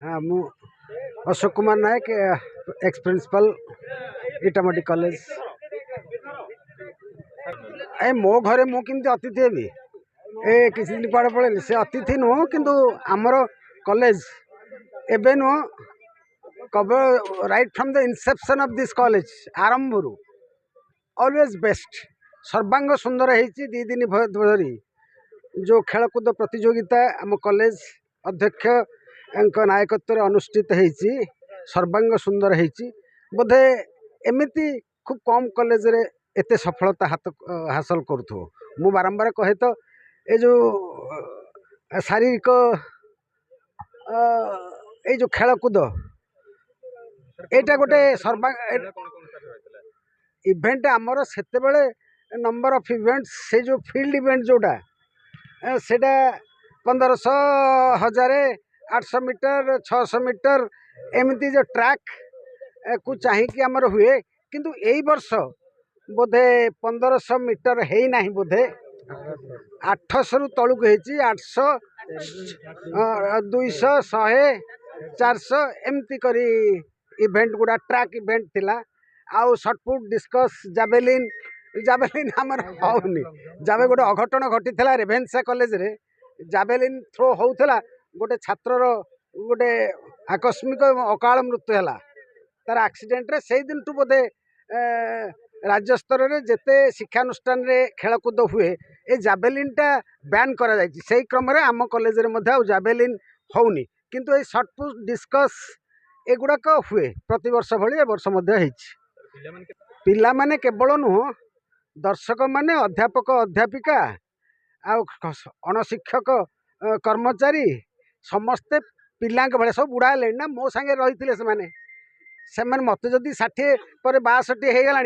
हाँ मु Ashok Kumar Nayak ex principal इटामाटी college. ए मो घरे मु किंतु अतिथि हेबी ए किसी दिन कुआड़े पड़े से अतिथि नुह किंतु आमर कॉलेज एबे नुह कब right from the Inception of this college आरंभ रु ऑलवेज बेस्ट सर्वांग सुंदर है दी दिन धरी जो खेलकूद प्रतियोगिता आम कॉलेज अध्यक्ष नायकत्व अनुष्ठित होती सर्वांग सुंदर होती बोधे एमती खूब कम कॉलेज रे एते सफलता हासिल करूँ मु बारंबार कहे तो ये जो शारीरिक ये जो खेलकूद एटा गोटे सर्वांग इवेंट आमर से नंबर ऑफ इवेंट से जो फील्ड इवेंट जोटा सेटा 1500 1000 800 मीटर 600 मीटर एमती जो ट्रैक को चाहिए आमर हुए किंतु यही वर्ष बोधे 1500 मीटर है ना बोधे 800 रु तलू 800 200 100 400 एमती करी इवेंट गुड़ा ट्रैक इवेंट थिला आउ शॉर्टपुट डिस्कस जावेलिन जावेलिन आमर होनी जावे गोटे अघटन घटी रेभेन्सा कॉलेज रे जावेलिन थ्रो होउथला गोटे छात्रर गोटे आकस्मिक अकाल मृत्यु है तार एक्सीडेंट रे से दिन टू बोधे राज्य स्तर रे जेते शिक्षानुष्ठान रे खेलकूद हुए ए जावेलिन टा बैन करा जायछि से क्रम रे आम कॉलेज रे मध्ये जावेलिन होउनी किंतु ए शॉर्टपुट डिस्कस एगुड़ाक हुए प्रति वर्ष भली ए वर्ष मध्ये होइछि पिला माने केवल नुह दर्शक माने अध्यापक अध्यापिका अणशिक्षक कर्मचारी समस्ते पिला भाई सब बुढ़ा है ना मो सांगे रही से मत जदि 60 पर 62 हो गला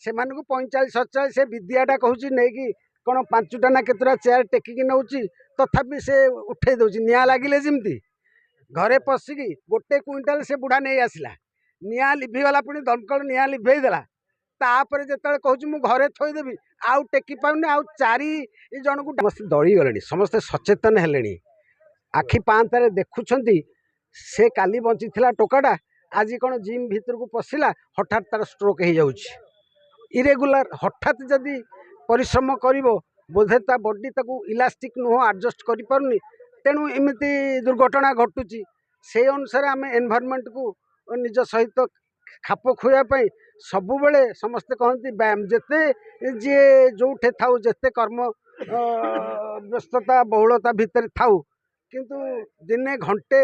से 45 47 से विद्याटा कहूँ नहीं कौन 5टा ना केतरा चेयर टेकिकी नौ तथापि से उठे दौर निआ लगिले जमी घरे पशिकी गोटे क्विंटाल से बुढ़ा नहीं आसला निआ लिभिगला पुणी दमकल निआ लिभेदेला तापर जिते कहूँ मु घरे थोदेवी आउ टेकी पाऊनी आउ 4 जन को समस्त दड़ी गले समस्ते सचेतन हेले आखि पांतारे देखुं से काली बंची टोकाटा आज कौन जिम भीतर को पशिला हठात तार स्ट्रोक हो जाऊँगी इरेगुलर हठात जदि परिश्रम कर बोधे ता बॉडी ताकू इलास्टिक नुह एडजस्ट कर पारुनी तेणु एमती दुर्घटना घटुची से अनुसार आम एनवायरनमेंट को निज सहित खाप खुआपाई सबुबले समस्ते कहती व्यायाम जिते जी जो थाऊ जिते कर्म व्यस्तता बहुलता भितर थाऊ किंतु दिने घंटे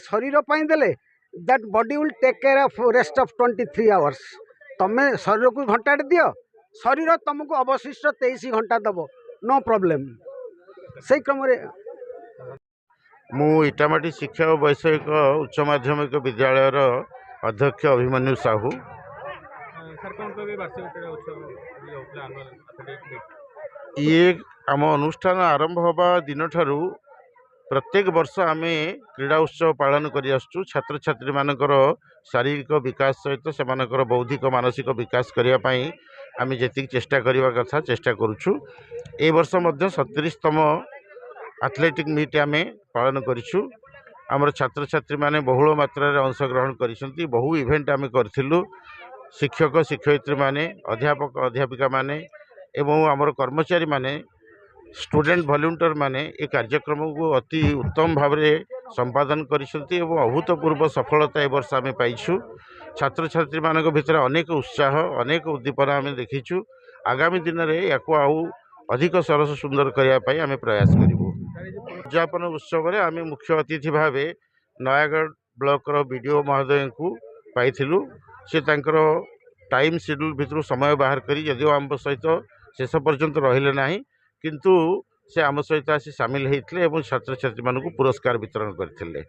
शरीर पाई देले that body will take care of rest of 23 hours तमें शरीर को घंटाटे दियो शरीर तुमको अवशिष्ट 23 घंटा दब नो प्रॉब्लम से क्रम मु इटामाटी शिक्षा और वैषयिक उच्च माध्यमिक विद्यालय अध्यक्ष अभिमन्यु साहू ये आम अनुष्ठान आरंभ होगा दिन ठारू प्रत्येक वर्ष आम क्रीड़ा उत्सव पालन कर छात्र छात्री मानकर शारीरिक विकास सहित से बौद्धिक मानसिक विकास करने आम जी चेष्टा करने कथा चेष्टा करुँ ए वर्ष 37तम एथलेटिक मीट आम पालन करूँ आमर छात्र छात्री माने बहुल मात्रा अंशग्रहण कर बहु इवेंट आम करूँ शिक्षक शिक्षयित्री माने अध्यापक अध्यापिका माने एवं आमर कर्मचारी माने स्टूडेंट वॉलंटियर माने ए कार्यक्रम को अति उत्तम भाव में संपादन करिसेंती एवं अभूतपूर्व सफलता ए वर्ष आम पाइछु छात्र छात्री मानक भितर अनेक उत्साह अनेक उद्दीपना आम देखीछु आगामी दिन में या आउ अधिक सरस सुंदर करने आम प्रयास करूँ उद्यापन उत्सव में आम मुख्य अतिथि भाव नयागढ़ ब्लॉक बीडीओ महोदय को पाइलु से तांकर टाइम शेड्यूल भितर समय बाहर करी यदि आम सहित शेष पर्यंत रहिले नाही किंतु से आम सहित आसी सामिल होते छात्र छात्री मानक पुरस्कार वितरण करते।